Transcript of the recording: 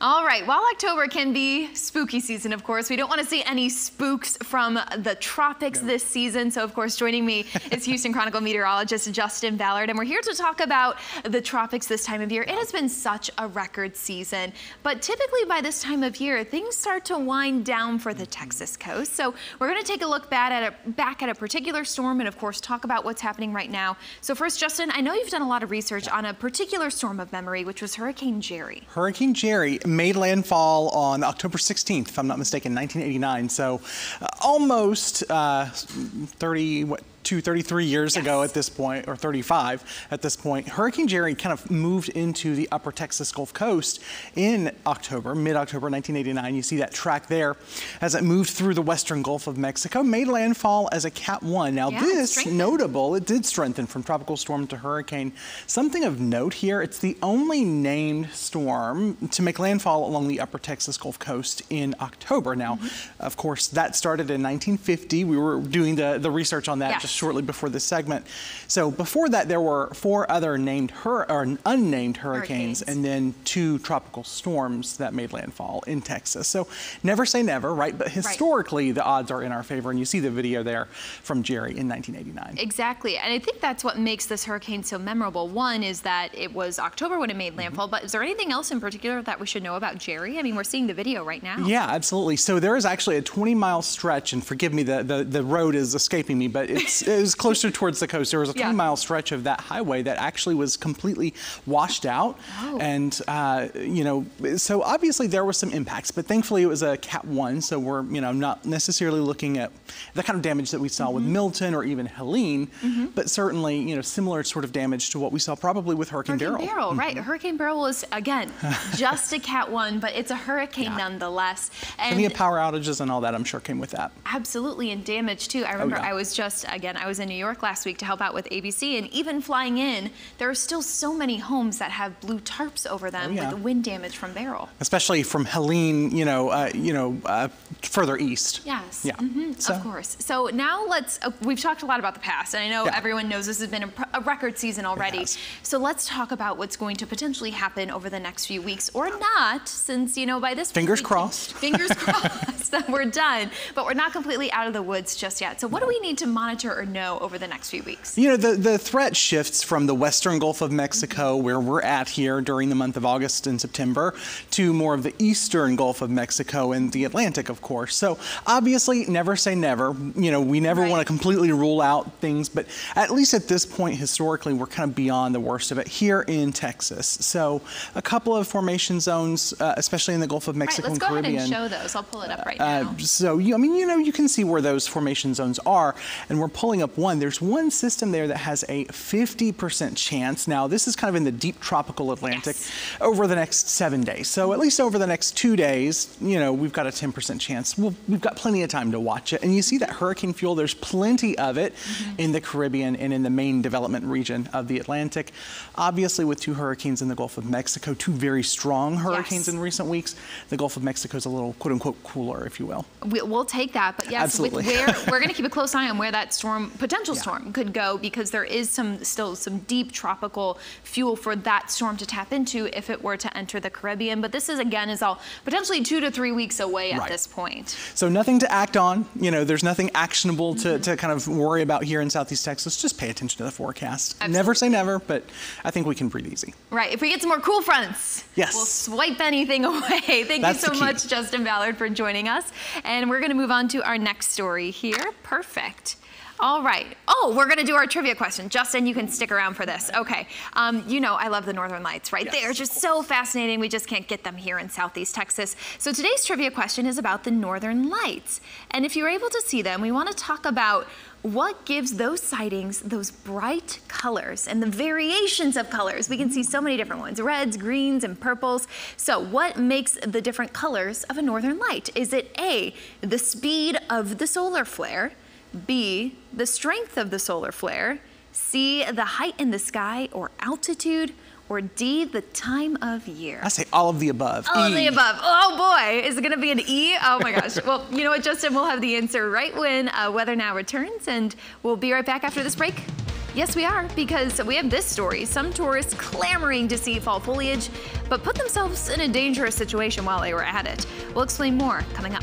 All right, while October can be spooky season, of course, we don't want to see any spooks from the tropics this season. So, of course, joining me is Houston Chronicle meteorologist Justin Ballard, and we're here to talk about the tropics this time of year. It has been such a record season, but typically by this time of year, things start to wind down for the Texas coast. So we're going to take a look back at a particular storm and, of course, talk about what's happening right now. So first, Justin, I know you've done a lot of research on a particular storm of memory, which was Hurricane Jerry. Hurricane Jerry made landfall on October 16th, if I'm not mistaken, 1989. So almost 33 years ago at this point, or 35 at this point. Hurricane Jerry kind of moved into the upper Texas Gulf Coast in October, mid-October 1989. You see that track there as it moved through the western Gulf of Mexico, made landfall as a Cat 1. Now this, notable, it did strengthen from tropical storm to hurricane. Something of note here, it's the only named storm to make landfall along the upper Texas Gulf Coast in October. Now, of course, that started in 1950. We were doing the research on that just shortly before this segment. So before that, there were 4 other unnamed hurricanes and then 2 tropical storms that made landfall in Texas. So never say never, right? But historically, the odds are in our favor, and you see the video there from Jerry in 1989. Exactly, and I think that's what makes this hurricane so memorable. One is that it was October when it made landfall, but is there anything else in particular that we should know about Jerry? I mean, we're seeing the video right now. Yeah, absolutely. So there is actually a 20-mile stretch, and forgive me, the road is escaping me, but it was closer towards the coast. There was a 20-mile stretch of that highway that actually was completely washed out. And, you know, so obviously there was some impacts, but thankfully it was a Cat 1, so we're, you know, not necessarily looking at the kind of damage that we saw with Milton or even Helene, but certainly, you know, similar sort of damage to what we saw probably with Hurricane Beryl. Right. Hurricane Beryl was, again, just a Cat 1, but it's a hurricane nonetheless. And the power outages and all that, I'm sure, came with that. Absolutely, and damage too. I remember I was just, again, I was in New York last week to help out with ABC, and even flying in, there are still so many homes that have blue tarps over them with the wind damage from Beryl. Especially from Helene, further east. Yes, of course. So now let's, we've talked a lot about the past, and I know everyone knows this has been a record season already. So let's talk about what's going to potentially happen over the next few weeks, or not, since, you know, by this Fingers crossed. Fingers crossed that we're done, but we're not completely out of the woods just yet. So what do we need to monitor or know over the next few weeks? You know, the threat shifts from the western Gulf of Mexico, where we're at here during the month of August and September, to more of the eastern Gulf of Mexico and the Atlantic, of course. So obviously, never say never. You know, we never want to completely rule out things, but at least at this point, historically, we're kind of beyond the worst of it here in Texas. So a couple of formation zones, especially in the Gulf of Mexico and Caribbean. Let's go ahead and show those. I'll pull it up right now. So, you can see where those formation zones are, and we're pulling up one. There's one system there that has a 50% chance. Now, this is kind of in the deep tropical Atlantic over the next 7 days. So at least over the next 2 days, you know, we've got a 10% chance. We've got plenty of time to watch it. And you see that hurricane fuel, there's plenty of it in the Caribbean and in the main development region of the Atlantic. Obviously, with 2 hurricanes in the Gulf of Mexico, 2 very strong hurricanes in recent weeks, the Gulf of Mexico is a little, quote unquote, cooler, if you will. We'll take that, but yes, we're going to keep a close eye on where that storm, potential storm, could go, because there is still some deep tropical fuel for that storm to tap into if it were to enter the Caribbean. But this is, again, is all potentially 2 to 3 weeks away at this point. So nothing to act on. You know, there's nothing actionable to kind of worry about here in Southeast Texas. Just pay attention to the forecast. Never say never, but I think we can breathe easy. Right. If we get some more cool fronts, we'll swipe anything away. Thank you so much, Justin Ballard, for joining us. And we're going to move on to our next story here. Perfect. All right. Oh, we're going to do our trivia question. Justin, you can stick around for this. Okay. You know, I love the Northern Lights, right? They're just so fascinating. We just can't get them here in Southeast Texas. So today's trivia question is about the Northern Lights. And if you're able to see them, we want to talk about what gives those sightings those bright colors and the variations of colors. We can see so many different ones, reds, greens, and purples. So what makes the different colors of a northern light? Is it A, the speed of the solar flare, B, the strength of the solar flare, C, the height in the sky or altitude, or D, the time of year? I say all of the above. All of the above. Oh boy, is it gonna be an E? Oh my gosh. Well, you know what, Justin, we'll have the answer right when Weather Now returns, and we'll be right back after this break. Yes, we are, because we have this story. Some tourists clamoring to see fall foliage, but put themselves in a dangerous situation while they were at it. We'll explain more coming up.